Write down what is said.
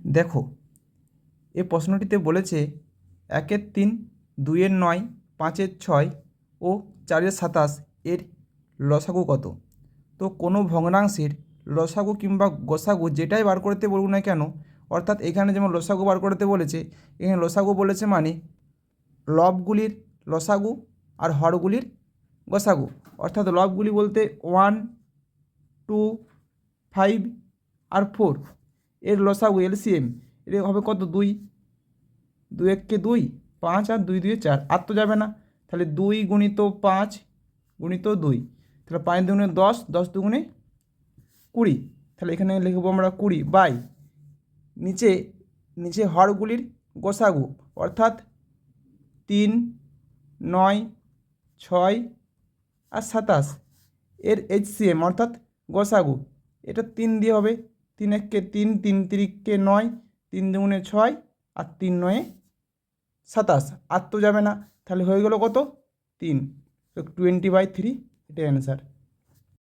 দেখো এই প্রশ্নটিতে বলেছে 1-এর 3, 2-এর 9, 5-এর 6 ও 4-এর 27 এর লসাগু কত। তো কোনো ভগ্নাংশের লসাগু কিংবা গসাগু যেটাই বার করতে বলুক না কেন, অর্থাৎ এখানে যেমন লসাগু বার করতে বলেছে, এখানে লসাগু বলেছে মানে লবগুলির লসাগু আর হরগুলির গসাগু। অর্থাৎ লবগুলি বলতে 1, 2, 5 আর 4 এর লসাগু এলসিএম এর হবে কত, 2। 2-1-কে 2, 5 আর 2-2-এ 4, আর তো যাবে না, তাহলে 2 গুণিত 5 গুণিত 2, তাহলে 5 দুগুণে 10, 10 দুগুণে 20, তাহলে এখানে লিখব আমরা 20 বাই নিচে নিচে হরগুলির গসাগু অর্থাৎ 3, 9, 6 আর 27 এর এইচসিএম অর্থাৎ গসাগু, এটা 3 দিয়ে হবে। 3-1-কে 3, 3-3-কে 9, 3 দুগুণে 6 আর 3-9-এ 27, আর তো যাবে না, তাহলে হয়ে গেল কত, 3। 20/3 এটাই অ্যান্সার।